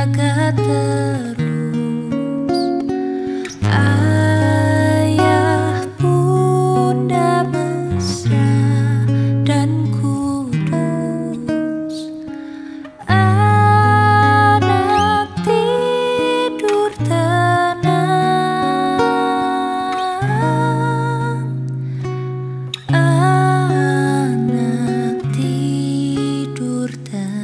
menjaga terus. Ayah, bunda mesra dan kudus. Anak tidur tenang. Anak tidur tenang.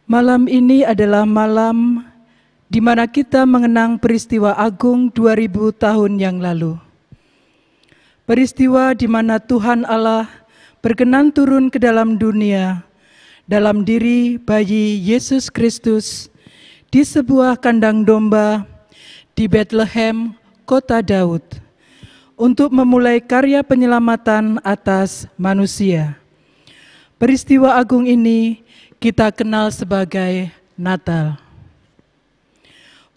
Malam ini adalah malam di mana kita mengenang peristiwa agung 2000 tahun yang lalu. Peristiwa di mana Tuhan Allah berkenan turun ke dalam dunia dalam diri bayi Yesus Kristus di sebuah kandang domba di Bethlehem, kota Daud, untuk memulai karya penyelamatan atas manusia. Peristiwa agung ini kita kenal sebagai Natal.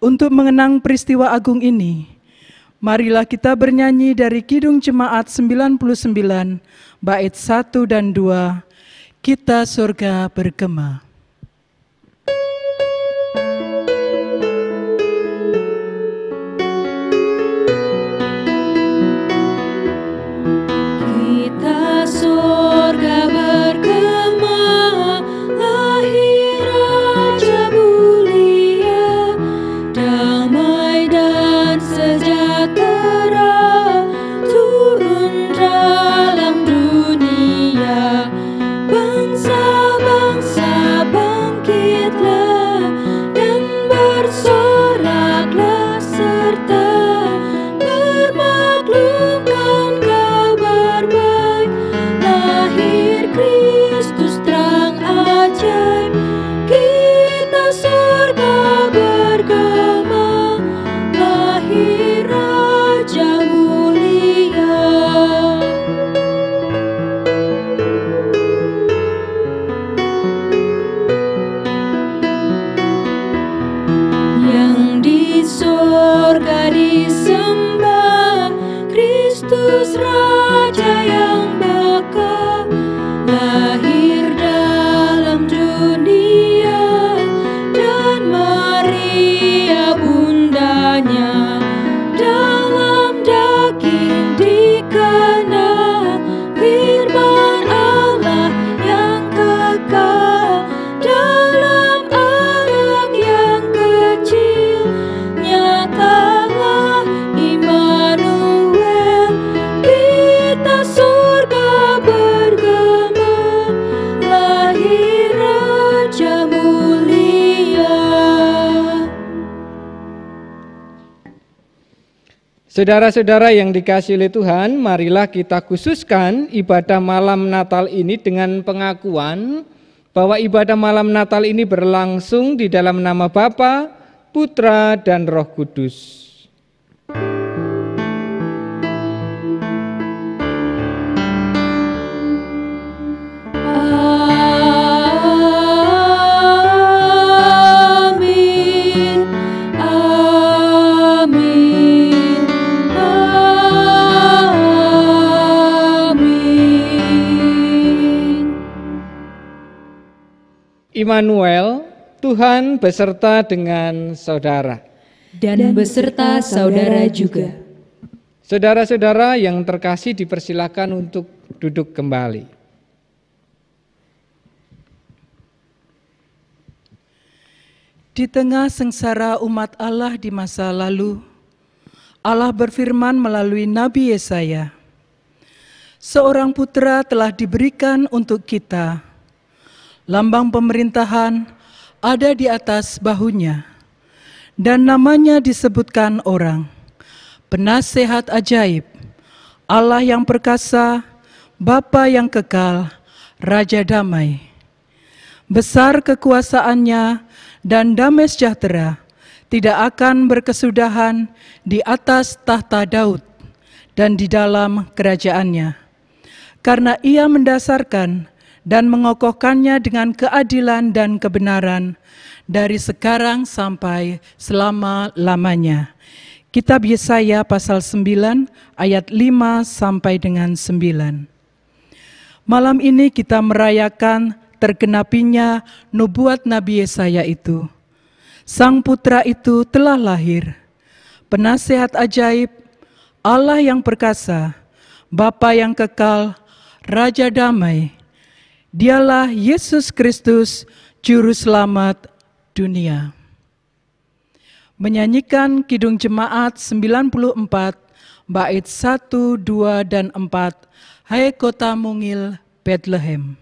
Untuk mengenang peristiwa agung ini, marilah kita bernyanyi dari Kidung Jemaat 99, bait 1 dan 2, Kita Surga Bergema. Kita surga bergema, lahir Raja mulia, damai dan sejahtera turun dalam dunia. Bangsa-bangsa bangkitlah dan bersoraklah serta bermaklumkan kabar baik. Lahir Kristus terang ajaib, kita surga bergema, lahir Raja mulia. Yang di surga disembah, Kristus Raja yang baka, lahir dalam dunia, dan Maria bundanya, dalam daging dikena, firman Allah yang kekal, dalam anak yang kecil, nyatalah Immanuel. Kita surga bergema, lahir Raja mulia. Saudara-saudara yang dikasihi oleh Tuhan, marilah kita khususkan ibadah malam Natal ini dengan pengakuan bahwa ibadah malam Natal ini berlangsung di dalam nama Bapa, Putra, dan Roh Kudus. Amin, amin, amin. Immanuel, Tuhan beserta dengan saudara. dan beserta saudara juga. Saudara-saudara yang terkasih dipersilakan untuk duduk kembali. Di tengah sengsara umat Allah di masa lalu, Allah berfirman melalui Nabi Yesaya, "Seorang putra telah diberikan untuk kita, lambang pemerintahan ada di atas bahunya, dan namanya disebutkan orang, Penasehat Ajaib, Allah yang perkasa, Bapa yang kekal, Raja Damai. Besar kekuasaannya dan damai sejahtera tidak akan berkesudahan di atas tahta Daud dan di dalam kerajaannya, karena ia mendasarkan dan mengokohkannya dengan keadilan dan kebenaran dari sekarang sampai selama-lamanya." Kitab Yesaya pasal 9 ayat 5 sampai dengan 9. Malam ini kita merayakan tergenapinya nubuat Nabi Yesaya itu. Sang putra itu telah lahir, Penasehat Ajaib, Allah yang perkasa, Bapa yang kekal, Raja Damai. Dialah Yesus Kristus, Juru Selamat dunia. Menyanyikan Kidung Jemaat 94, bait 1, 2, dan 4, Hai Kota Mungil, Bethlehem.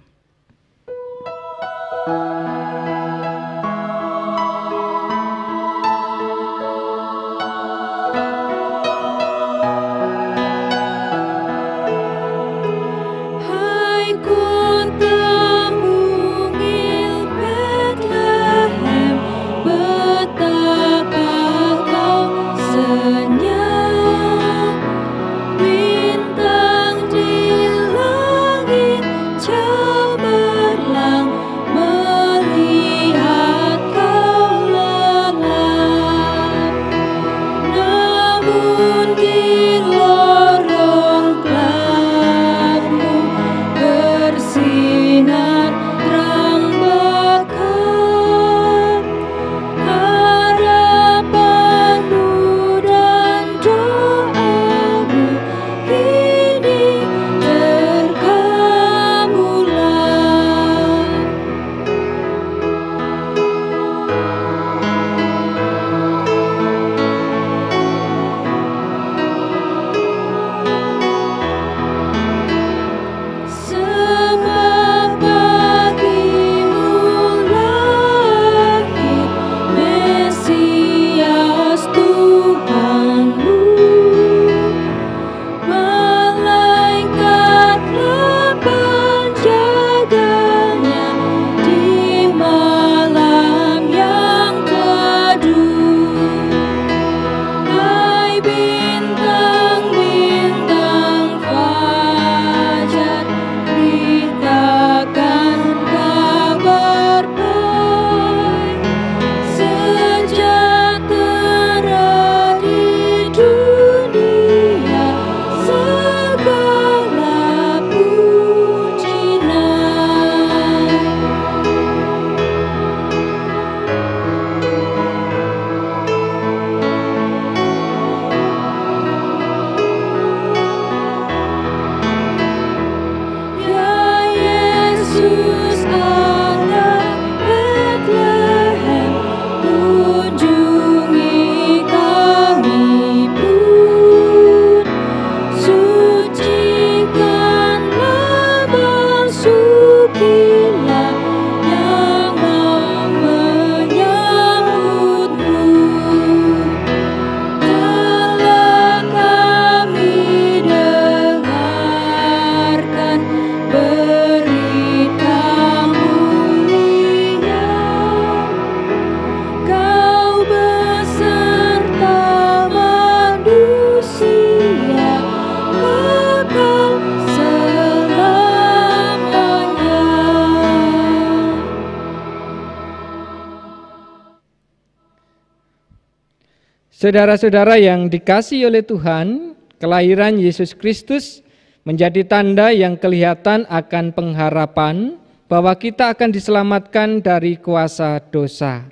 Saudara-saudara yang dikasihi oleh Tuhan, kelahiran Yesus Kristus menjadi tanda yang kelihatan akan pengharapan bahwa kita akan diselamatkan dari kuasa dosa.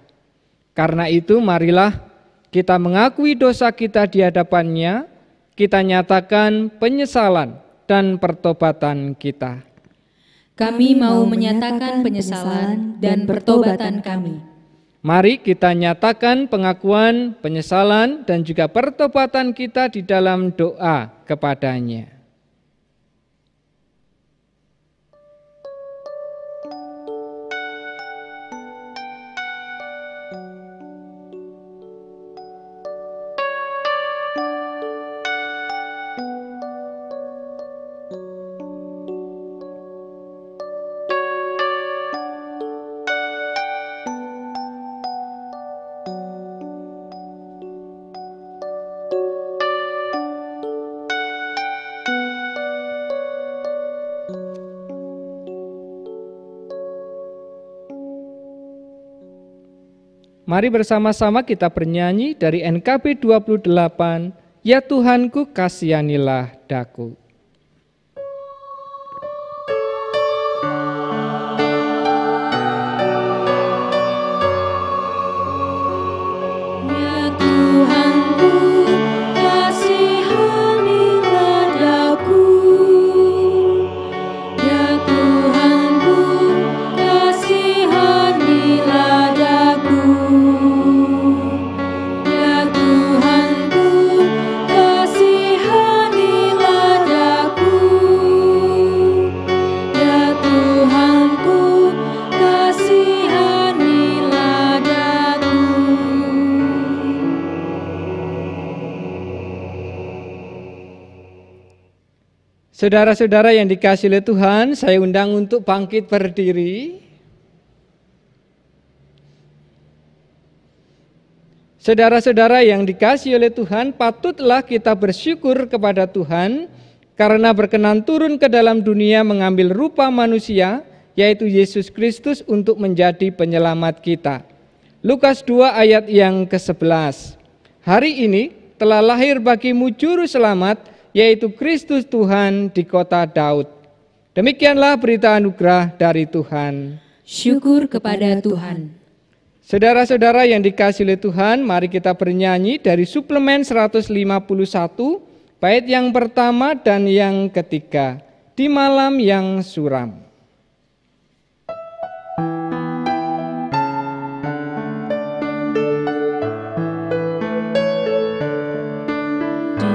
Karena itu marilah kita mengakui dosa kita di hadapannya, kita nyatakan penyesalan dan pertobatan kita. Kami mau menyatakan penyesalan dan pertobatan kami. Mari kita nyatakan pengakuan, penyesalan, dan juga pertobatan kita di dalam doa kepadanya. Mari bersama-sama kita bernyanyi dari NKB 28, Ya Tuhanku kasihanilah daku. Ya Tuhanku, kasihanilah daku. Ya Tuhanku, kasihanilah daku. Ya Tuhanku, kasihanilah daku. Ya Tuhanku, kasihanilah daku. Saudara-saudara yang dikasihi oleh Tuhan, saya undang untuk bangkit berdiri. Saudara-saudara yang dikasihi oleh Tuhan, patutlah kita bersyukur kepada Tuhan karena berkenan turun ke dalam dunia mengambil rupa manusia, yaitu Yesus Kristus untuk menjadi penyelamat kita. Lukas 2 ayat yang ke-11. Hari ini telah lahir bagimu juru selamat, yaitu Kristus Tuhan di kota Daud. Demikianlah berita anugerah dari Tuhan. Syukur kepada Tuhan. Saudara-saudara yang dikasihi oleh Tuhan, mari kita bernyanyi dari suplemen 151, bait yang pertama dan yang ketiga, Di Malam yang Suram.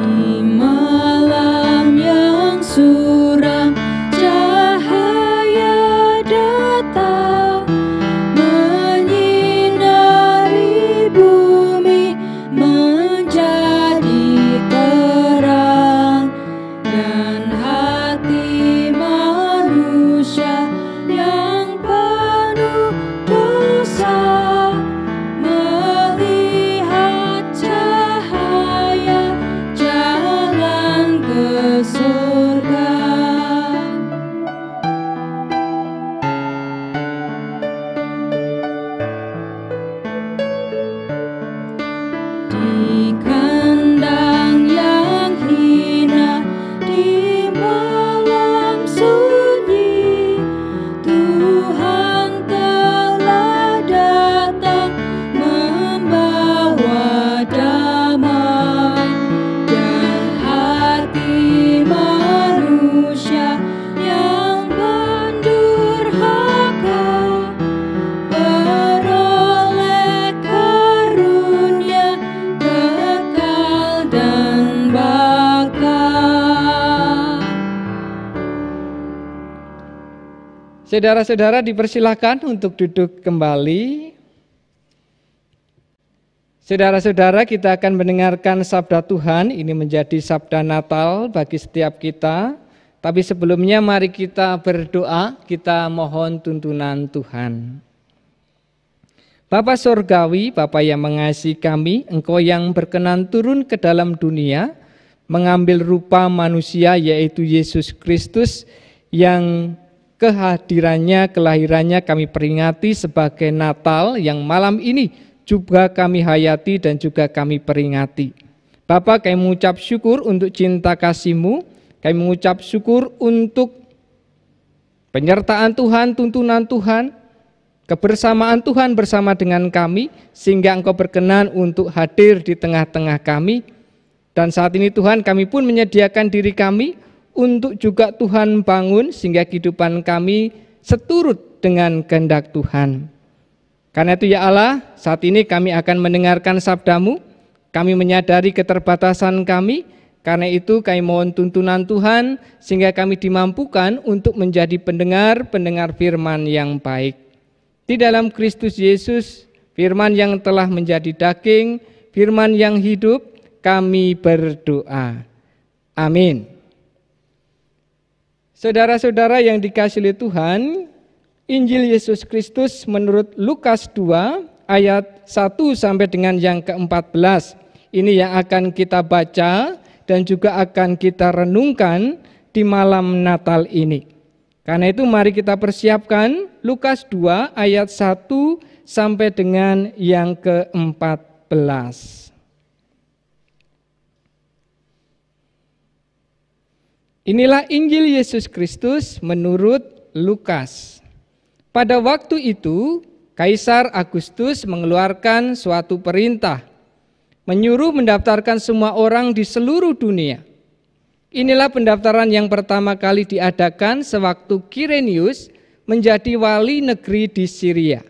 Di malam yang suram, cahaya datang menyinari bumi menjadi terang, dan hati manusia yang penuh dosa melihat cahaya jalan ke surga. Di kandang yang hina, di malam sunyi, Tuhan telah datang membawa damai, dan hati manusia yang mendurhaka beroleh karunia kekal dan bakal. Saudara-saudara dipersilahkan untuk duduk kembali. Saudara-saudara, kita akan mendengarkan sabda Tuhan. Ini menjadi sabda Natal bagi setiap kita. Tapi sebelumnya mari kita berdoa, kita mohon tuntunan Tuhan. Bapa Surgawi, Bapa yang mengasihi kami, Engkau yang berkenan turun ke dalam dunia, mengambil rupa manusia yaitu Yesus Kristus, yang kehadirannya, kelahirannya kami peringati sebagai Natal yang malam ini juga kami hayati dan juga kami peringati. Bapa, kami mengucap syukur untuk cinta kasih-Mu, kami mengucap syukur untuk penyertaan Tuhan, tuntunan Tuhan, kebersamaan Tuhan bersama dengan kami, sehingga Engkau berkenan untuk hadir di tengah-tengah kami. Dan saat ini Tuhan, kami pun menyediakan diri kami untuk juga Tuhan bangun, sehingga kehidupan kami seturut dengan kehendak Tuhan. Karena itu ya Allah, saat ini kami akan mendengarkan sabda-Mu, kami menyadari keterbatasan kami, karena itu kami mohon tuntunan Tuhan, sehingga kami dimampukan untuk menjadi pendengar firman yang baik. Di dalam Kristus Yesus, firman yang telah menjadi daging, firman yang hidup, kami berdoa. Amin. Saudara-saudara yang dikasihi oleh Tuhan, Injil Yesus Kristus menurut Lukas 2 ayat 1 sampai dengan yang ke-14. Ini yang akan kita baca dan juga akan kita renungkan di malam Natal ini. Karena itu mari kita persiapkan Lukas 2 ayat 1 sampai dengan yang ke-14. Inilah Injil Yesus Kristus menurut Lukas. Pada waktu itu, Kaisar Agustus mengeluarkan suatu perintah, menyuruh mendaftarkan semua orang di seluruh dunia. Inilah pendaftaran yang pertama kali diadakan sewaktu Kirenius menjadi wali negeri di Syria.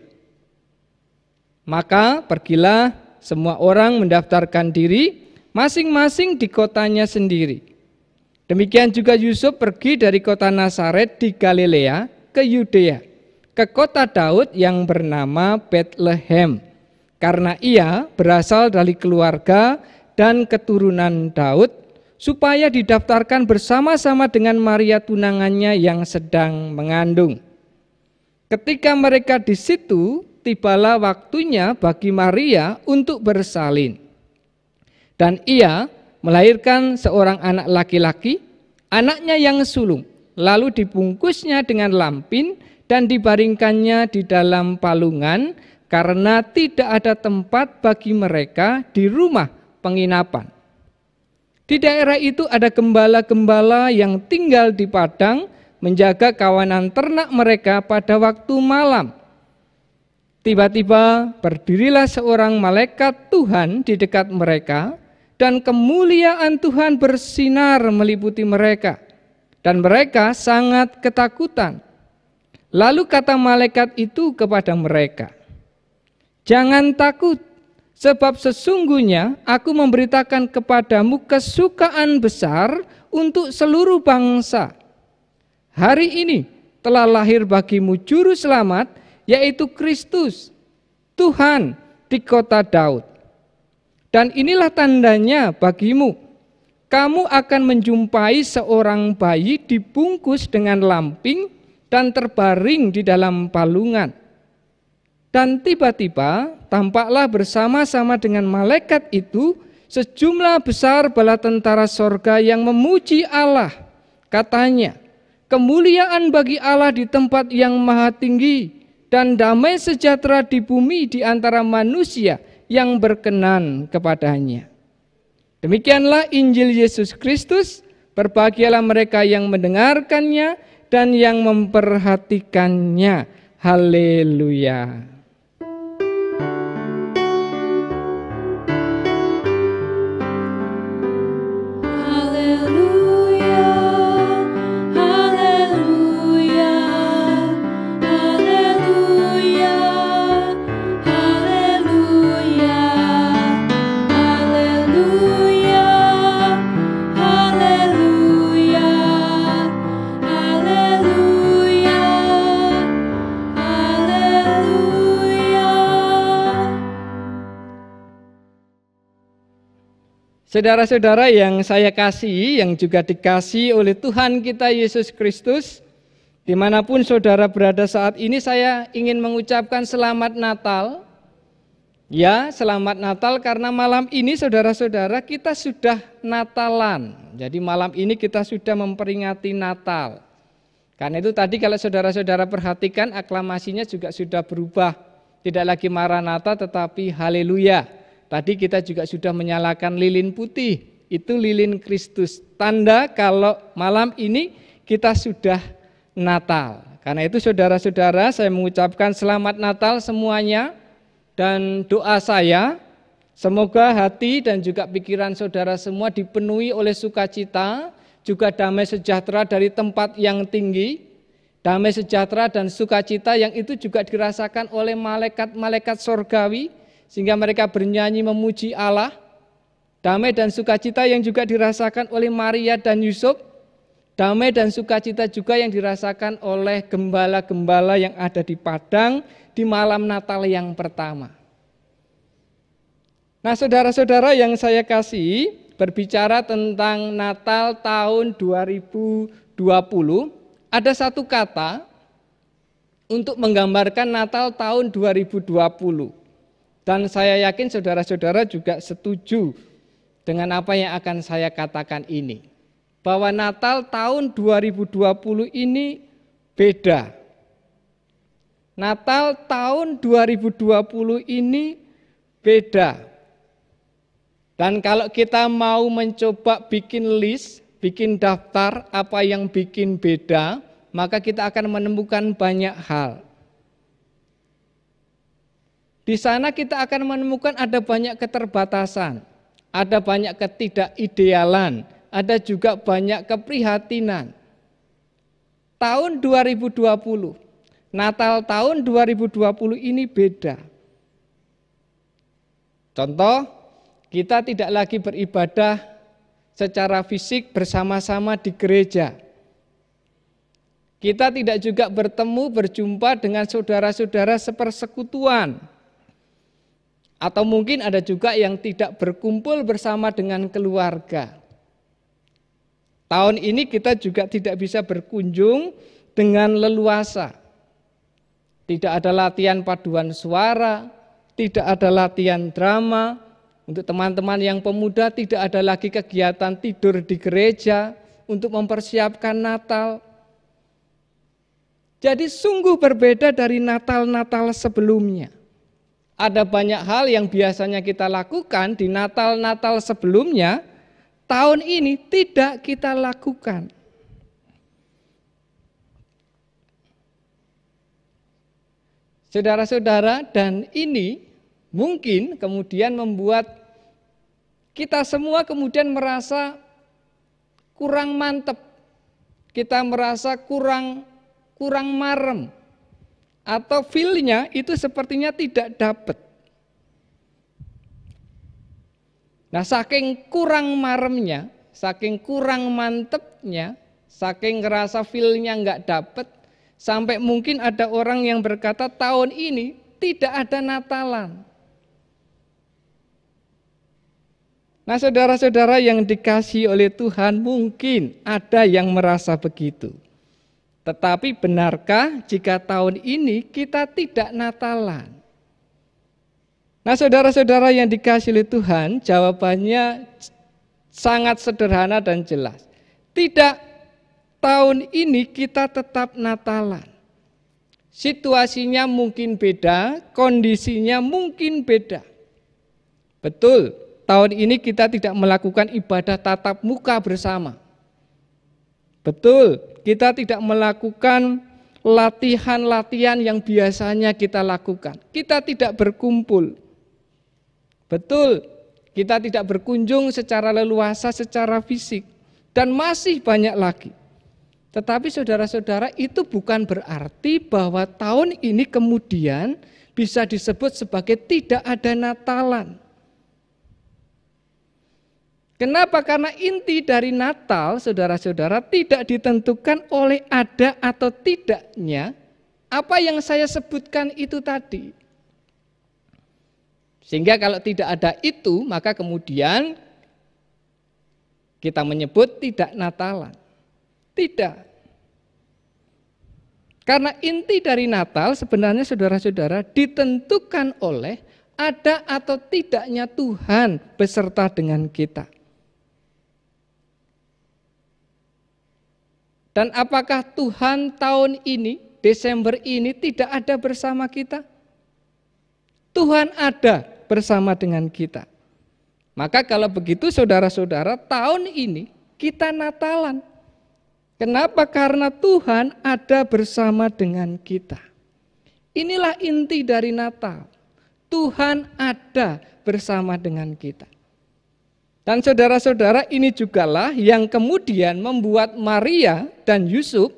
Maka pergilah semua orang mendaftarkan diri masing-masing di kotanya sendiri. Demikian juga Yusuf pergi dari kota Nazaret di Galilea ke Yudea, ke kota Daud yang bernama Bethlehem, karena ia berasal dari keluarga dan keturunan Daud, supaya didaftarkan bersama-sama dengan Maria tunangannya yang sedang mengandung. Ketika mereka di situ, tibalah waktunya bagi Maria untuk bersalin. Dan ia melahirkan seorang anak laki-laki, anaknya yang sulung, lalu dibungkusnya dengan lampin dan dibaringkannya di dalam palungan karena tidak ada tempat bagi mereka di rumah penginapan. Di daerah itu ada gembala-gembala yang tinggal di padang menjaga kawanan ternak mereka pada waktu malam. Tiba-tiba berdirilah seorang malaikat Tuhan di dekat mereka, dan kemuliaan Tuhan bersinar meliputi mereka, dan mereka sangat ketakutan. Lalu kata malaikat itu kepada mereka, "Jangan takut, sebab sesungguhnya aku memberitakan kepadamu kesukaan besar untuk seluruh bangsa. Hari ini telah lahir bagimu juru selamat, yaitu Kristus, Tuhan di kota Daud. Dan inilah tandanya bagimu, kamu akan menjumpai seorang bayi dibungkus dengan lampin dan terbaring di dalam palungan." Dan tiba-tiba tampaklah bersama-sama dengan malaikat itu sejumlah besar bala tentara sorga yang memuji Allah. Katanya, "Kemuliaan bagi Allah di tempat yang maha tinggi, dan damai sejahtera di bumi di antara manusia yang berkenan kepadanya." Demikianlah Injil Yesus Kristus. Berbahagialah mereka yang mendengarkannya dan yang memperhatikannya. Haleluya. Saudara-saudara yang saya kasihi, yang juga dikasihi oleh Tuhan kita Yesus Kristus, dimanapun saudara berada saat ini, saya ingin mengucapkan selamat Natal. Ya, selamat Natal karena malam ini saudara-saudara kita sudah Natalan. Jadi malam ini kita sudah memperingati Natal. Karena itu tadi kalau saudara-saudara perhatikan aklamasinya juga sudah berubah. tidak lagi Maranatha tetapi Haleluya. Tadi kita juga sudah menyalakan lilin putih, itu lilin Kristus, tanda kalau malam ini kita sudah Natal. Karena itu saudara-saudara, saya mengucapkan selamat Natal semuanya, dan doa saya semoga hati dan juga pikiran saudara semua dipenuhi oleh sukacita, juga damai sejahtera dari tempat yang tinggi, damai sejahtera dan sukacita yang itu juga dirasakan oleh malaikat-malaikat sorgawi, sehingga mereka bernyanyi memuji Allah. Damai dan sukacita yang juga dirasakan oleh Maria dan Yusuf. Damai dan sukacita juga yang dirasakan oleh gembala-gembala yang ada di padang di malam Natal yang pertama. Nah, saudara-saudara yang saya kasih, berbicara tentang Natal tahun 2020, ada satu kata untuk menggambarkan Natal tahun 2020. Dan saya yakin saudara-saudara juga setuju dengan apa yang akan saya katakan ini. Bahwa Natal tahun 2020 ini beda. Natal tahun 2020 ini beda. Dan kalau kita mau mencoba bikin list, bikin daftar apa yang bikin beda, maka kita akan menemukan banyak hal. Di sana kita akan menemukan ada banyak keterbatasan, ada banyak ketidakidealan, ada juga banyak keprihatinan. Tahun 2020, Natal tahun 2020 ini beda. Contoh, kita tidak lagi beribadah secara fisik bersama-sama di gereja. Kita tidak juga bertemu, berjumpa dengan saudara-saudara sepersekutuan. Atau mungkin ada juga yang tidak berkumpul bersama dengan keluarga. Tahun ini kita juga tidak bisa berkunjung dengan leluasa. Tidak ada latihan paduan suara, tidak ada latihan drama. Untuk teman-teman yang pemuda tidak ada lagi kegiatan tidur di gereja untuk mempersiapkan Natal. Jadi sungguh berbeda dari Natal-Natal sebelumnya. Ada banyak hal yang biasanya kita lakukan di Natal-Natal sebelumnya, tahun ini tidak kita lakukan. Saudara-saudara, dan ini mungkin kemudian membuat kita semua kemudian merasa kurang mantep. Kita merasa kurang marem. Atau feel-nya itu sepertinya tidak dapat. Nah, saking kurang maremnya, saking kurang mantepnya, saking ngerasa feel-nya nggak dapat, sampai mungkin ada orang yang berkata tahun ini tidak ada Natalan. Nah, saudara-saudara yang dikasihi oleh Tuhan, mungkin ada yang merasa begitu. Tetapi benarkah jika tahun ini kita tidak Natalan? Nah, saudara-saudara yang dikasihi oleh Tuhan, jawabannya sangat sederhana dan jelas. Tidak, tahun ini kita tetap Natalan. Situasinya mungkin beda, kondisinya mungkin beda. Betul, tahun ini kita tidak melakukan ibadah tatap muka bersama. Betul, kita tidak melakukan latihan-latihan yang biasanya kita lakukan. Kita tidak berkumpul. Betul, kita tidak berkunjung secara leluasa, secara fisik. Dan masih banyak lagi. Tetapi saudara-saudara, itu bukan berarti bahwa tahun ini kemudian bisa disebut sebagai tidak ada Natalan. Kenapa? Karena inti dari Natal, saudara-saudara, tidak ditentukan oleh ada atau tidaknya apa yang saya sebutkan itu tadi. Sehingga kalau tidak ada itu, maka kemudian kita menyebut tidak Natalan. Tidak. Karena inti dari Natal sebenarnya saudara-saudara ditentukan oleh ada atau tidaknya Tuhan beserta dengan kita. Dan apakah Tuhan tahun ini, Desember ini tidak ada bersama kita? Tuhan ada bersama dengan kita. Maka kalau begitu saudara-saudara, tahun ini kita Natalan. Kenapa? Karena Tuhan ada bersama dengan kita. Inilah inti dari Natal. Tuhan ada bersama dengan kita. Dan saudara-saudara, ini jugalah yang kemudian membuat Maria dan Yusuf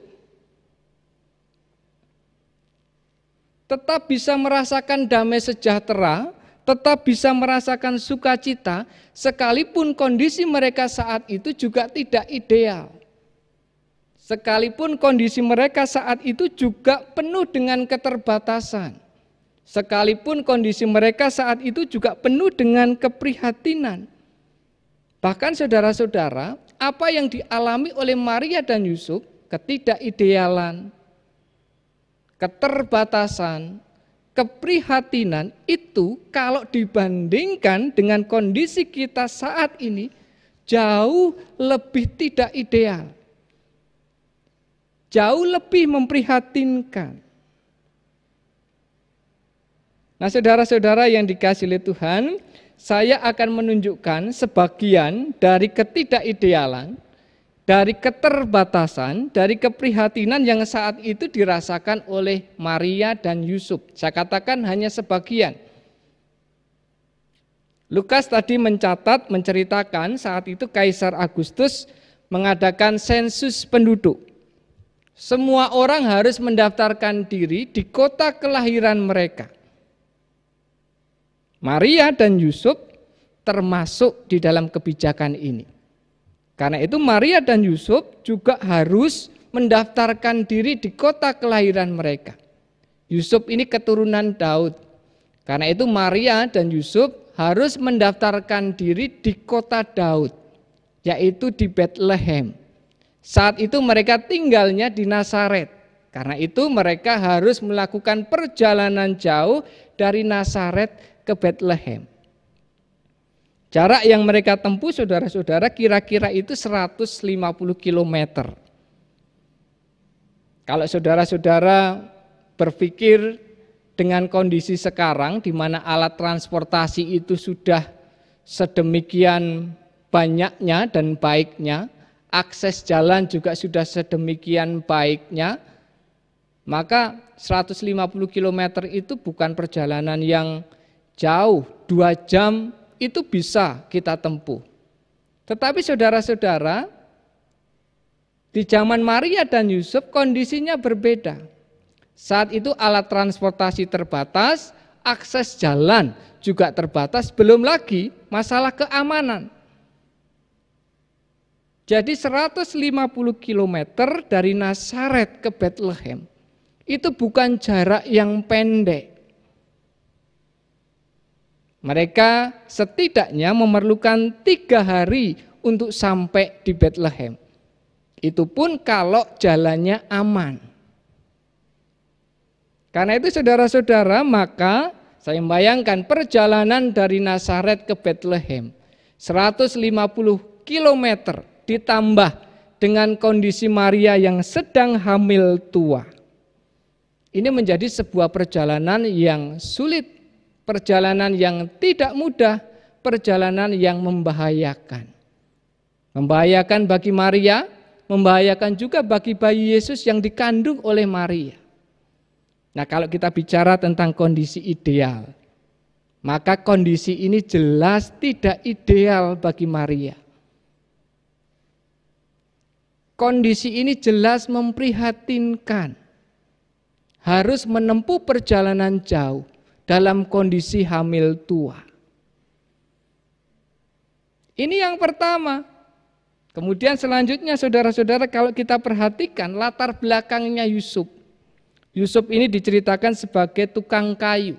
tetap bisa merasakan damai sejahtera, tetap bisa merasakan sukacita, sekalipun kondisi mereka saat itu juga tidak ideal. Sekalipun kondisi mereka saat itu juga penuh dengan keterbatasan. Sekalipun kondisi mereka saat itu juga penuh dengan keprihatinan. Bahkan saudara-saudara, apa yang dialami oleh Maria dan Yusuf, ketidakidealan, keterbatasan, keprihatinan itu kalau dibandingkan dengan kondisi kita saat ini jauh lebih tidak ideal. Jauh lebih memprihatinkan. Nah, saudara-saudara yang dikasihi oleh Tuhan, saya akan menunjukkan sebagian dari ketidakidealan, dari keterbatasan, dari keprihatinan yang saat itu dirasakan oleh Maria dan Yusuf. Saya katakan hanya sebagian. Lukas tadi menceritakan saat itu Kaisar Agustus mengadakan sensus penduduk. Semua orang harus mendaftarkan diri di kota kelahiran mereka. Maria dan Yusuf termasuk di dalam kebijakan ini. Karena itu Maria dan Yusuf juga harus mendaftarkan diri di kota kelahiran mereka. Yusuf ini keturunan Daud. Karena itu Maria dan Yusuf harus mendaftarkan diri di kota Daud, yaitu di Bethlehem. Saat itu mereka tinggalnya di Nazaret. Karena itu mereka harus melakukan perjalanan jauh dari Nazaret ke Bethlehem. Jarak yang mereka tempuh saudara-saudara kira-kira itu 150 km. Kalau saudara-saudara berpikir dengan kondisi sekarang di mana alat transportasi itu sudah sedemikian banyaknya dan baiknya, akses jalan juga sudah sedemikian baiknya, maka 150 km itu bukan perjalanan yang jauh, 2 jam itu bisa kita tempuh. Tetapi saudara-saudara, di zaman Maria dan Yusuf kondisinya berbeda. Saat itu alat transportasi terbatas, akses jalan juga terbatas, belum lagi masalah keamanan. Jadi 150 km dari Nazaret ke Bethlehem itu bukan jarak yang pendek. Mereka setidaknya memerlukan 3 hari untuk sampai di Bethlehem. Itu pun kalau jalannya aman. Karena itu saudara-saudara, maka saya membayangkan perjalanan dari Nazaret ke Bethlehem 150 km ditambah dengan kondisi Maria yang sedang hamil tua. Ini menjadi sebuah perjalanan yang sulit, perjalanan yang tidak mudah, perjalanan yang membahayakan. Membahayakan bagi Maria, membahayakan juga bagi bayi Yesus yang dikandung oleh Maria. Nah, kalau kita bicara tentang kondisi ideal, maka kondisi ini jelas tidak ideal bagi Maria. Kondisi ini jelas memprihatinkan. Harus menempuh perjalanan jauh dalam kondisi hamil tua. Ini yang pertama. Kemudian selanjutnya saudara-saudara, kalau kita perhatikan latar belakangnya Yusuf. Yusuf ini diceritakan sebagai tukang kayu.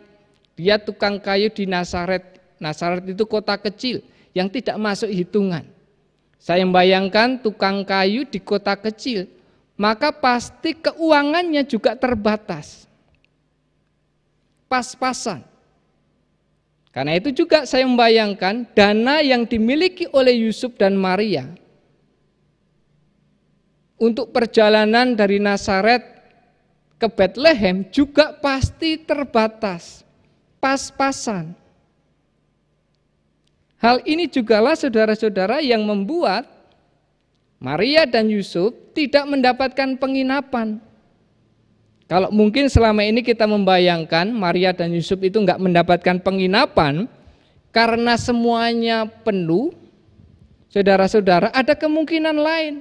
Dia tukang kayu di Nazaret. Nazaret itu kota kecil yang tidak masuk hitungan. Saya membayangkan tukang kayu di kota kecil, maka pasti keuangannya juga terbatas. Pas-pasan. Karena itu juga saya membayangkan dana yang dimiliki oleh Yusuf dan Maria untuk perjalanan dari Nazaret ke Bethlehem juga pasti terbatas. pas-pasan. Hal ini jugalah saudara-saudara yang membuat Maria dan Yusuf tidak mendapatkan penginapan. Kalau mungkin selama ini kita membayangkan Maria dan Yusuf itu enggak mendapatkan penginapan karena semuanya penuh, saudara-saudara, ada kemungkinan lain.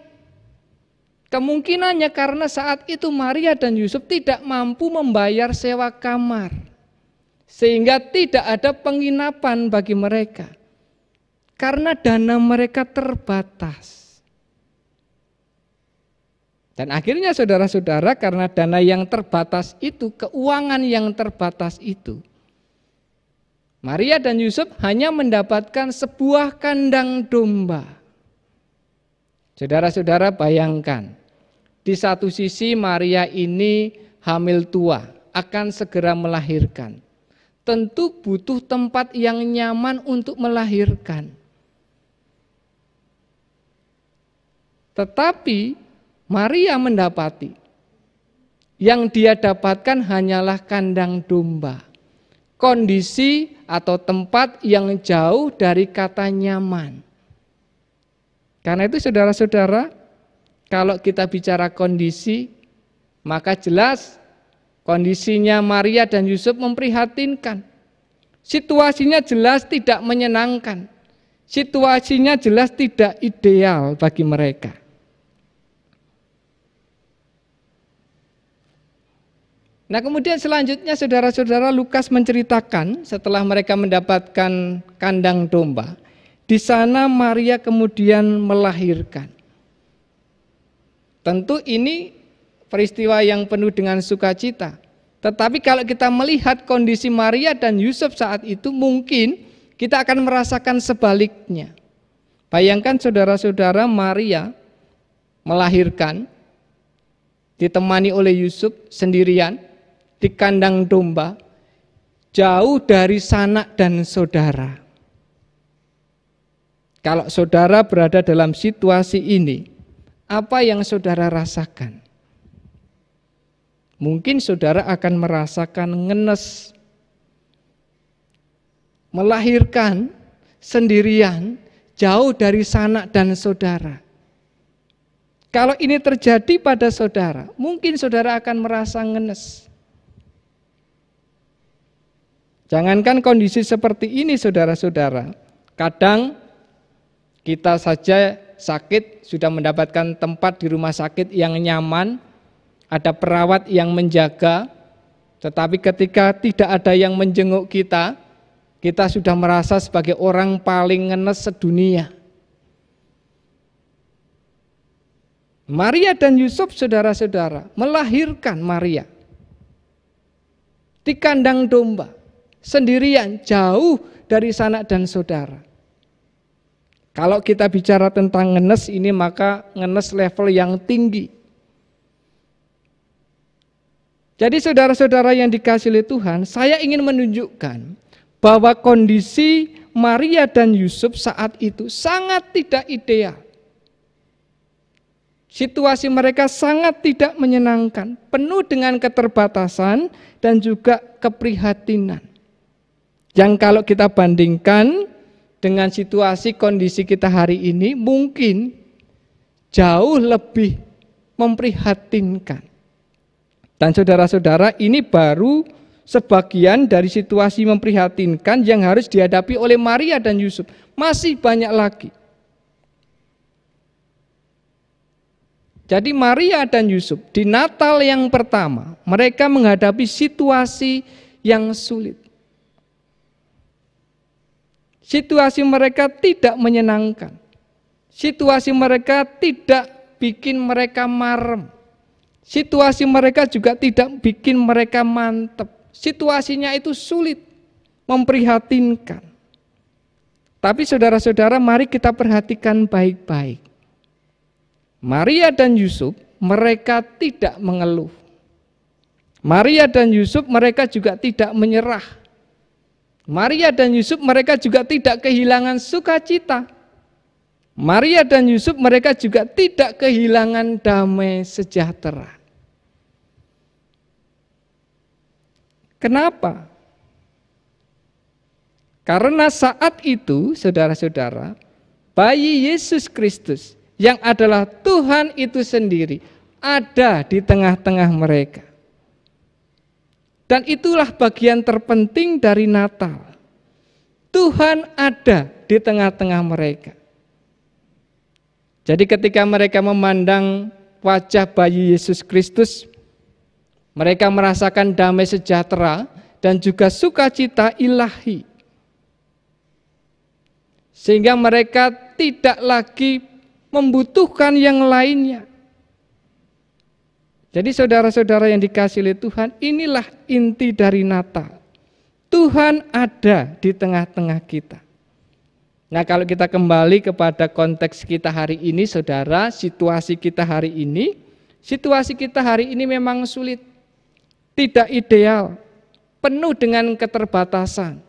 Kemungkinannya karena saat itu Maria dan Yusuf tidak mampu membayar sewa kamar, sehingga tidak ada penginapan bagi mereka. Karena dana mereka terbatas. Dan akhirnya saudara-saudara, karena dana yang terbatas itu, keuangan yang terbatas itu, Maria dan Yusuf hanya mendapatkan sebuah kandang domba. Saudara-saudara bayangkan, di satu sisi Maria ini hamil tua, akan segera melahirkan. Tentu butuh tempat yang nyaman untuk melahirkan. Tetapi Maria mendapati yang dia dapatkan hanyalah kandang domba. Kondisi atau tempat yang jauh dari kata nyaman. Karena itu saudara-saudara, kalau kita bicara kondisi, maka jelas kondisinya Maria dan Yusuf memprihatinkan. Situasinya jelas tidak menyenangkan. Situasinya jelas tidak ideal bagi mereka. Nah, kemudian selanjutnya saudara-saudara, Lukas menceritakan setelah mereka mendapatkan kandang domba, di sana Maria kemudian melahirkan. Tentu ini peristiwa yang penuh dengan sukacita. Tetapi kalau kita melihat kondisi Maria dan Yusuf saat itu, mungkin kita akan merasakan sebaliknya. Bayangkan saudara-saudara, Maria melahirkan, ditemani oleh Yusuf sendirian, di kandang domba, jauh dari sanak dan saudara. Kalau saudara berada dalam situasi ini, apa yang saudara rasakan? Mungkin saudara akan merasakan ngenes. Melahirkan sendirian, jauh dari sanak dan saudara. Kalau ini terjadi pada saudara, mungkin saudara akan merasa ngenes. Jangankan kondisi seperti ini saudara-saudara, kadang kita saja sakit, sudah mendapatkan tempat di rumah sakit yang nyaman, ada perawat yang menjaga, tetapi ketika tidak ada yang menjenguk kita, kita sudah merasa sebagai orang paling ngenes sedunia. Maria dan Yusuf saudara-saudara melahirkan Maria di kandang domba, sendirian, jauh dari sanak dan saudara. Kalau kita bicara tentang ngenes ini, maka ngenes level yang tinggi. Jadi saudara-saudara yang dikasihi oleh Tuhan, saya ingin menunjukkan bahwa kondisi Maria dan Yusuf saat itu sangat tidak ideal. Situasi mereka sangat tidak menyenangkan, penuh dengan keterbatasan dan juga keprihatinan. Yang kalau kita bandingkan dengan situasi kondisi kita hari ini, mungkin jauh lebih memprihatinkan. Dan saudara-saudara, ini baru sebagian dari situasi memprihatinkan yang harus dihadapi oleh Maria dan Yusuf. Masih banyak lagi. Jadi Maria dan Yusuf di Natal yang pertama, mereka menghadapi situasi yang sulit. Situasi mereka tidak menyenangkan. Situasi mereka tidak bikin mereka marem. Situasi mereka juga tidak bikin mereka mantep. Situasinya itu sulit, memprihatinkan. Tapi saudara-saudara, mari kita perhatikan baik-baik. Maria dan Yusuf, mereka tidak mengeluh. Maria dan Yusuf, mereka juga tidak menyerah. Maria dan Yusuf, mereka juga tidak kehilangan sukacita. Maria dan Yusuf, mereka juga tidak kehilangan damai sejahtera. Kenapa? Karena saat itu, saudara-saudara, bayi Yesus Kristus yang adalah Tuhan itu sendiri ada di tengah-tengah mereka. Dan itulah bagian terpenting dari Natal. Tuhan ada di tengah-tengah mereka. Jadi ketika mereka memandang wajah bayi Yesus Kristus, mereka merasakan damai sejahtera dan juga sukacita ilahi. Sehingga mereka tidak lagi membutuhkan yang lainnya. Jadi saudara-saudara yang dikasihi oleh Tuhan, inilah inti dari Natal. Tuhan ada di tengah-tengah kita. Nah, kalau kita kembali kepada konteks kita hari ini, saudara, situasi kita hari ini memang sulit, tidak ideal, penuh dengan keterbatasan,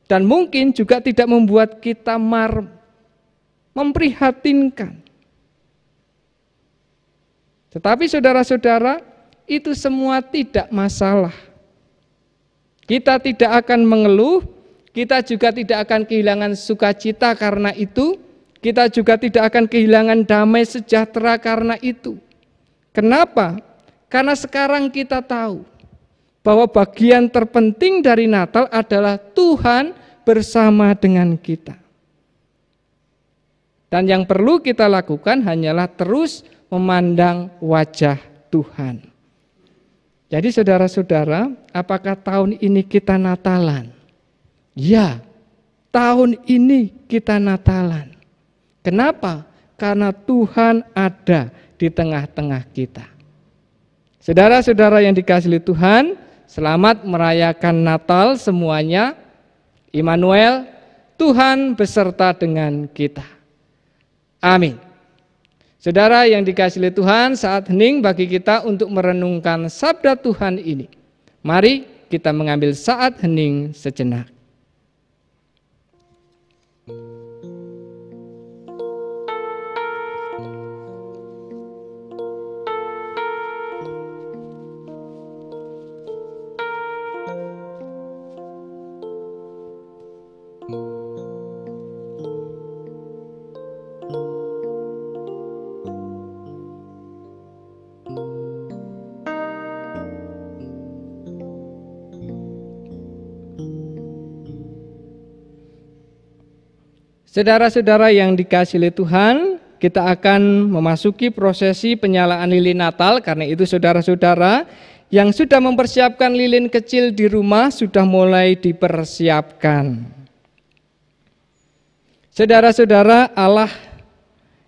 dan mungkin juga tidak membuat kita memprihatinkan. Tetapi saudara-saudara, itu semua tidak masalah. Kita tidak akan mengeluh, kita juga tidak akan kehilangan sukacita karena itu, kita juga tidak akan kehilangan damai sejahtera karena itu. Kenapa? Karena sekarang kita tahu bahwa bagian terpenting dari Natal adalah Tuhan bersama dengan kita. Dan yang perlu kita lakukan hanyalah terus memandang wajah Tuhan. Jadi saudara-saudara, apakah tahun ini kita Natalan? Ya, tahun ini kita Natalan. Kenapa? Karena Tuhan ada di tengah-tengah kita. Saudara-saudara yang dikasihi Tuhan, selamat merayakan Natal semuanya. Immanuel, Tuhan beserta dengan kita. Amin. Saudara yang dikasihi Tuhan, saat hening bagi kita untuk merenungkan sabda Tuhan ini. Mari kita mengambil saat hening sejenak. Saudara-saudara yang dikasihi Tuhan, kita akan memasuki prosesi penyalaan lilin Natal. Karena itu saudara-saudara yang sudah mempersiapkan lilin kecil di rumah sudah mulai dipersiapkan. Saudara-saudara, Allah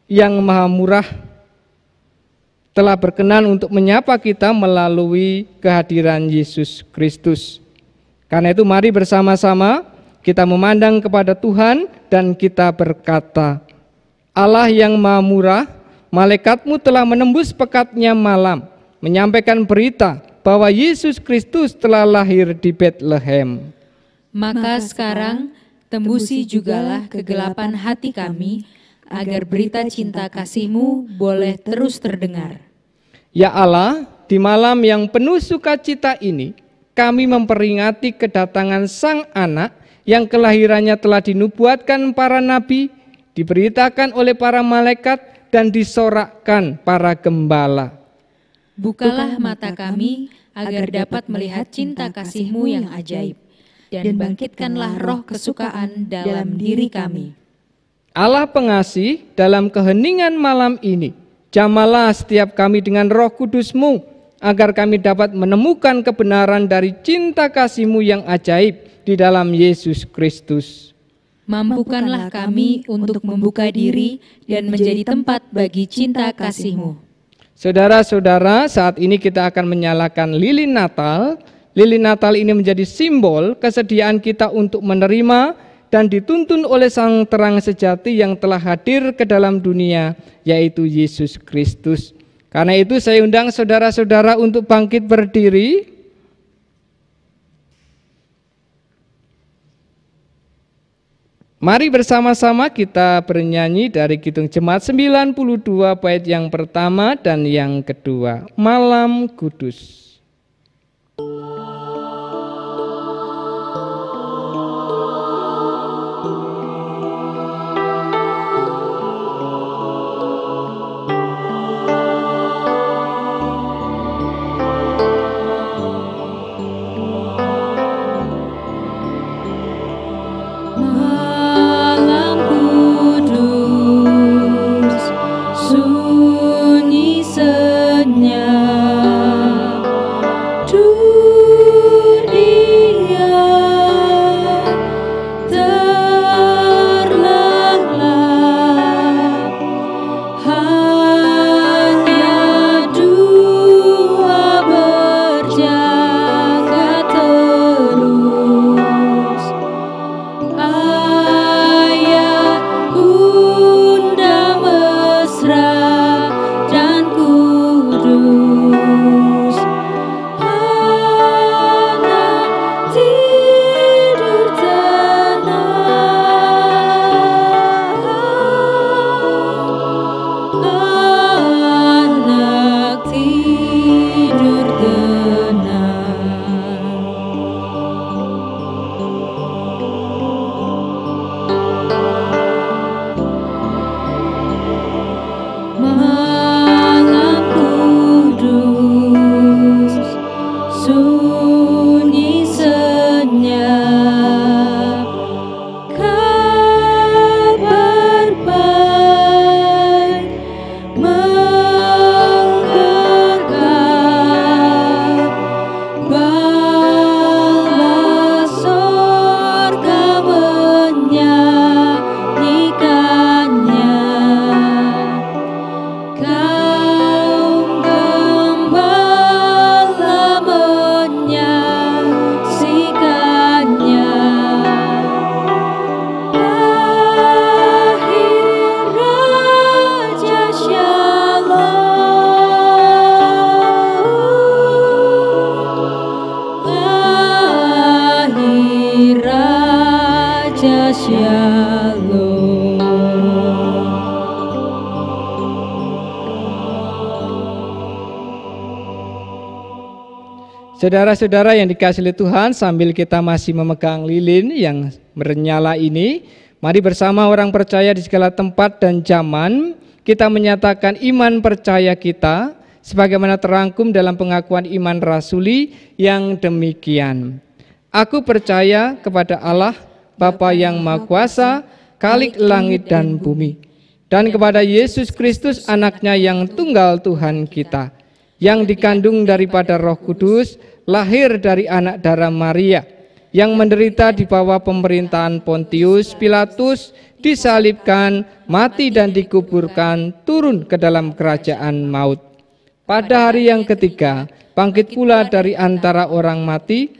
yang Maha Murah telah berkenan untuk menyapa kita melalui kehadiran Yesus Kristus. Karena itu mari bersama-sama kita memandang kepada Tuhan dan kita berkata, Allah yang Maha Murah, malaikatmu telah menembus pekatnya malam, menyampaikan berita bahwa Yesus Kristus telah lahir di Bethlehem. Maka sekarang tembusi jugalah kegelapan hati kami, agar berita cinta kasih-Mu boleh terus terdengar. Ya Allah, di malam yang penuh sukacita ini, kami memperingati kedatangan Sang Anak yang kelahirannya telah dinubuatkan para nabi, diberitakan oleh para malaikat, dan disorakkan para gembala. Bukalah mata kami agar dapat melihat cinta kasih-Mu yang ajaib, dan bangkitkanlah roh kesukaan dalam diri kami. Allah pengasih, dalam keheningan malam ini, jamalah setiap kami dengan roh kudus-Mu, agar kami dapat menemukan kebenaran dari cinta kasih-Mu yang ajaib di dalam Yesus Kristus. Mampukanlah kami untuk membuka diri dan menjadi tempat bagi cinta kasih-Mu. Saudara-saudara, saat ini kita akan menyalakan lilin Natal. Lilin Natal ini menjadi simbol kesediaan kita untuk menerima dan dituntun oleh Sang Terang Sejati yang telah hadir ke dalam dunia, yaitu Yesus Kristus. Karena itu saya undang saudara-saudara untuk bangkit berdiri. Mari bersama-sama kita bernyanyi dari Kidung Jemaat 92 bait yang pertama dan yang kedua, Malam Kudus. Shalom. Saudara-saudara yang dikasihi oleh Tuhan, sambil kita masih memegang lilin yang menyala ini, mari bersama orang percaya di segala tempat dan zaman kita menyatakan iman percaya kita sebagaimana terangkum dalam pengakuan iman rasuli yang demikian. Aku percaya kepada Allah, Bapa yang Maha Kuasa, Khalik langit dan bumi, dan kepada Yesus Kristus anaknya yang tunggal Tuhan kita, yang dikandung daripada Roh Kudus, lahir dari anak darah Maria, yang menderita di bawah pemerintahan Pontius Pilatus, disalibkan, mati dan dikuburkan, turun ke dalam kerajaan maut. Pada hari yang ketiga, bangkit pula dari antara orang mati,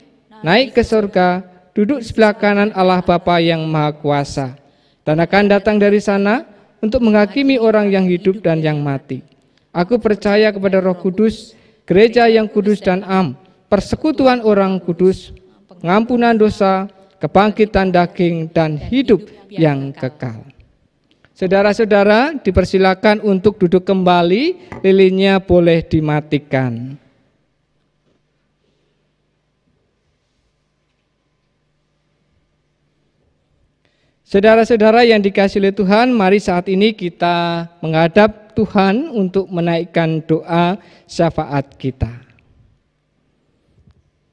naik ke surga, duduk sebelah kanan Allah Bapa yang Maha Kuasa, dan akan datang dari sana untuk menghakimi orang yang hidup dan yang mati. Aku percaya kepada Roh Kudus, gereja yang kudus dan am, persekutuan orang kudus, pengampunan dosa, kebangkitan daging, dan hidup yang kekal. Saudara-saudara, dipersilakan untuk duduk kembali, lilinnya boleh dimatikan. Saudara-saudara yang dikasihi oleh Tuhan, mari saat ini kita menghadap Tuhan untuk menaikkan doa syafaat kita.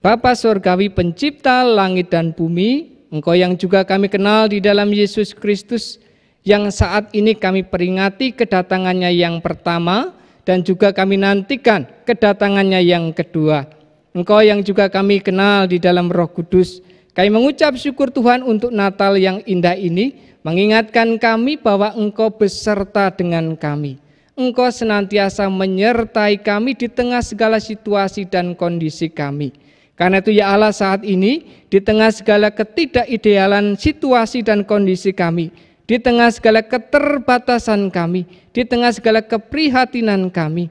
Bapa Surgawi pencipta langit dan bumi, Engkau yang juga kami kenal di dalam Yesus Kristus, yang saat ini kami peringati kedatangannya yang pertama dan juga kami nantikan kedatangannya yang kedua. Engkau yang juga kami kenal di dalam Roh Kudus, kami mengucap syukur Tuhan untuk Natal yang indah ini, mengingatkan kami bahwa Engkau beserta dengan kami. Engkau senantiasa menyertai kami di tengah segala situasi dan kondisi kami. Karena itu ya Allah, saat ini di tengah segala ketidakidealan situasi dan kondisi kami, di tengah segala keterbatasan kami, di tengah segala keprihatinan kami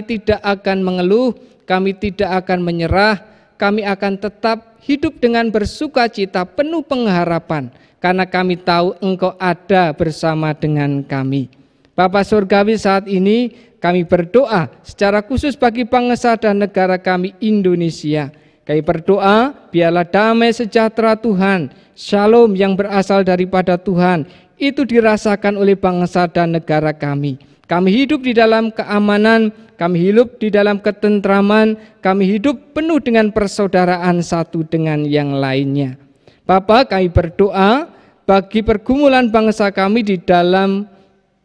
tidak akan mengeluh, kami tidak akan menyerah, kami akan tetap hidup dengan bersukacita penuh pengharapan, karena kami tahu Engkau ada bersama dengan kami. Bapa Surgawi, saat ini kami berdoa secara khusus bagi bangsa dan negara kami Indonesia. Kami berdoa biarlah damai sejahtera Tuhan, shalom yang berasal daripada Tuhan, itu dirasakan oleh bangsa dan negara kami. Kami hidup di dalam keamanan, kami hidup di dalam ketentraman, kami hidup penuh dengan persaudaraan satu dengan yang lainnya. Bapa, kami berdoa bagi pergumulan bangsa kami di dalam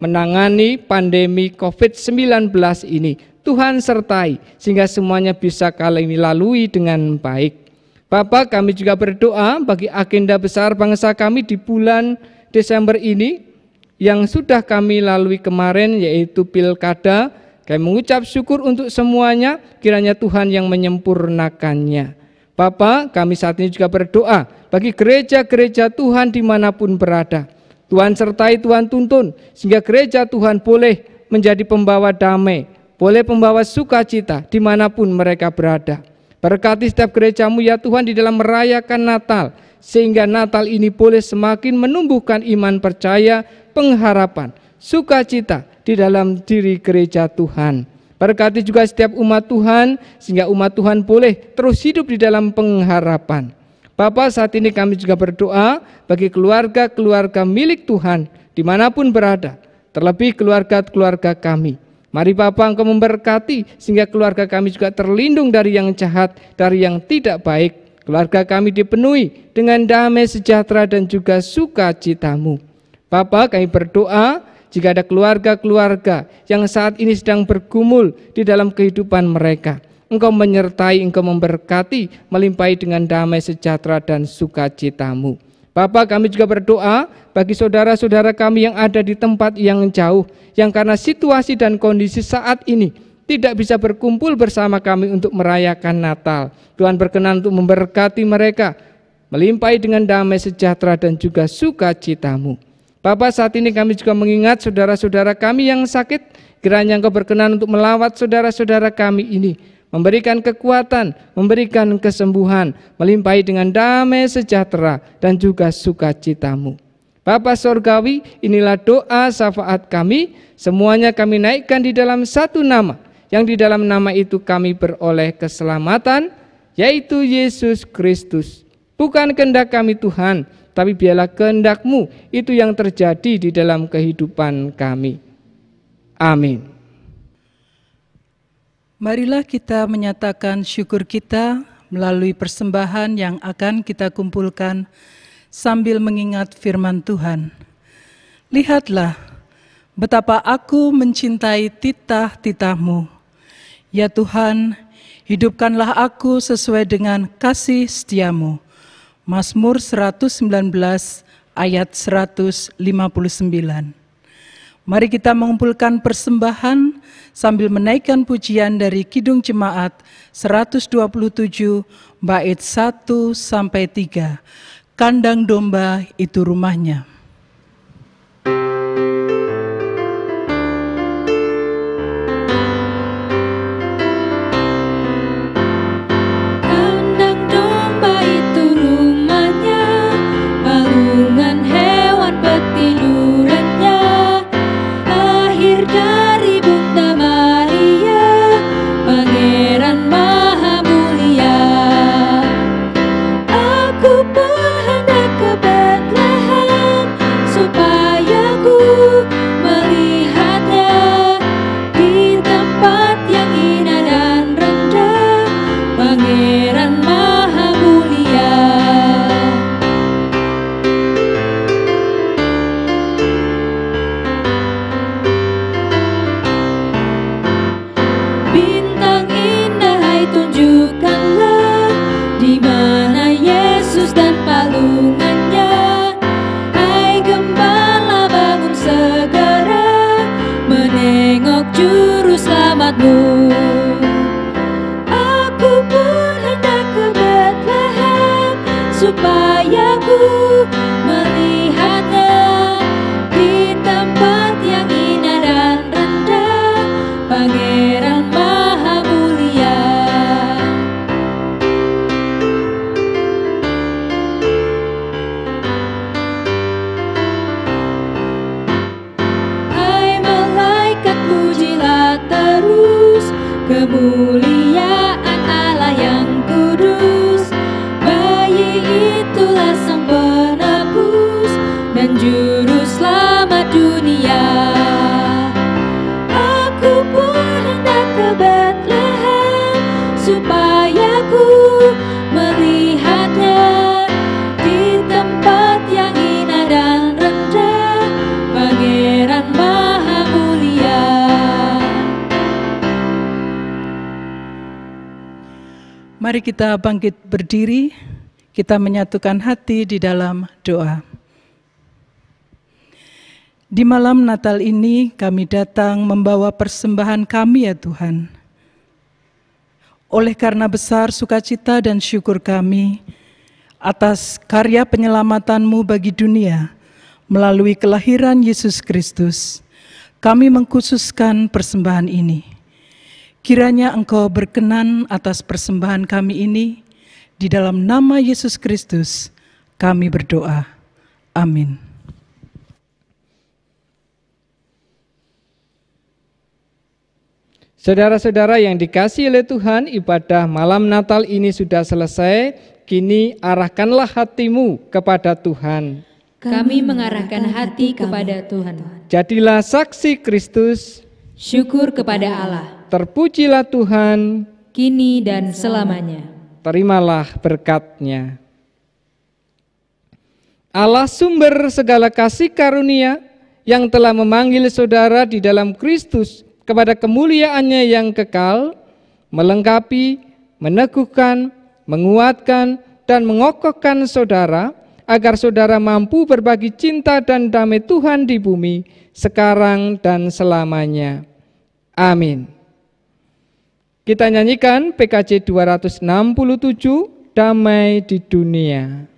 menangani pandemi COVID-19 ini. Tuhan sertai sehingga semuanya bisa kami lalui dengan baik. Bapa, kami juga berdoa bagi agenda besar bangsa kami di bulan Desember ini yang sudah kami lalui kemarin, yaitu pilkada. Kami mengucap syukur untuk semuanya, kiranya Tuhan yang menyempurnakannya. Bapa, kami saat ini juga berdoa bagi gereja-gereja Tuhan dimanapun berada. Tuhan sertai, Tuhan tuntun sehingga gereja Tuhan boleh menjadi pembawa damai, boleh pembawa sukacita dimanapun mereka berada. Berkati setiap gerejamu ya Tuhan di dalam merayakan Natal, sehingga Natal ini boleh semakin menumbuhkan iman percaya, pengharapan, sukacita di dalam diri gereja Tuhan. Berkati juga setiap umat Tuhan, sehingga umat Tuhan boleh terus hidup di dalam pengharapan. Bapa, saat ini kami juga berdoa bagi keluarga-keluarga milik Tuhan dimanapun berada, terlebih keluarga-keluarga kami. Mari Bapa, Engkau memberkati sehingga keluarga kami juga terlindung dari yang jahat, dari yang tidak baik. Keluarga kami dipenuhi dengan damai sejahtera dan juga sukacita-Mu. Bapa, kami berdoa jika ada keluarga-keluarga yang saat ini sedang bergumul di dalam kehidupan mereka, Engkau menyertai, Engkau memberkati, melimpahi dengan damai sejahtera dan sukacita-Mu. Bapa, kami juga berdoa bagi saudara-saudara kami yang ada di tempat yang jauh, yang karena situasi dan kondisi saat ini tidak bisa berkumpul bersama kami untuk merayakan Natal. Tuhan berkenan untuk memberkati mereka, melimpahi dengan damai sejahtera dan juga sukacita-Mu. Bapa, saat ini kami juga mengingat saudara-saudara kami yang sakit, kiranya Engkau berkenan untuk melawat saudara-saudara kami ini, memberikan kekuatan, memberikan kesembuhan, melimpahi dengan damai sejahtera dan juga sukacita-Mu. Bapa Sorgawi, inilah doa syafaat kami, semuanya kami naikkan di dalam satu nama, yang di dalam nama itu kami beroleh keselamatan, yaitu Yesus Kristus. Bukan kehendak kami Tuhan, tapi biarlah kehendak-Mu itu yang terjadi di dalam kehidupan kami. Amin. Marilah kita menyatakan syukur kita melalui persembahan yang akan kita kumpulkan sambil mengingat firman Tuhan. Lihatlah betapa aku mencintai titah-titah-Mu. Ya Tuhan, hidupkanlah aku sesuai dengan kasih setia-Mu. Mazmur 119 ayat 159. Mari kita mengumpulkan persembahan sambil menaikkan pujian dari Kidung Jemaat 127 bait 1 sampai 3. Kandang domba itu rumahnya. Kandang domba itu rumahnya, balungan hewan petidurannya, lahir dari Bunda Maria, Pangeran Maha Mulia. Aku pun hendak ke Bethlehem, supaya ku melihatnya di tempat yang indah dan rendah, Pangeran Maha Mulia. Bintang indah, hai tunjukkanlah di mana Yesus dan palungannya. Hai gembala, bangun segera menengok juru selamat-Mu. Aku pun hendak ke Bethlehem, supaya ku melihatnya di tempat yang indah dan rendah, Pangeran Maha Mulia. Hai malaikat, pujilah terus kemuliaan Allah yang kudus. Bayi itulah sang penebus dan juru selamat dunia. Aku pun hendak ke Bethlehem, supaya ku melihatnya di tempat yang indah dan rendah, Pangeran Maha Mulia. Mari kita bangkit berdiri, kita menyatukan hati di dalam doa. Di malam Natal ini kami datang membawa persembahan kami ya Tuhan. Oleh karena besar sukacita dan syukur kami atas karya penyelamatan-Mu bagi dunia melalui kelahiran Yesus Kristus, kami mengkhususkan persembahan ini. Kiranya Engkau berkenan atas persembahan kami ini, di dalam nama Yesus Kristus kami berdoa. Amin. Saudara-saudara yang dikasihi oleh Tuhan, ibadah malam Natal ini sudah selesai. Kini arahkanlah hatimu kepada Tuhan. Kami mengarahkan hati kepada Tuhan. Jadilah saksi Kristus. Syukur kepada Allah, Terpujilah Tuhan. kini dan selamanya. Terimalah berkat-Nya. Allah sumber segala kasih karunia yang telah memanggil saudara di dalam Kristus kepada kemuliaan-Nya yang kekal, melengkapi, meneguhkan, menguatkan, dan mengokohkan saudara, agar saudara mampu berbagi cinta dan damai Tuhan di bumi, sekarang dan selamanya. Amin. Kita nyanyikan PKJ 267, Damai di Dunia.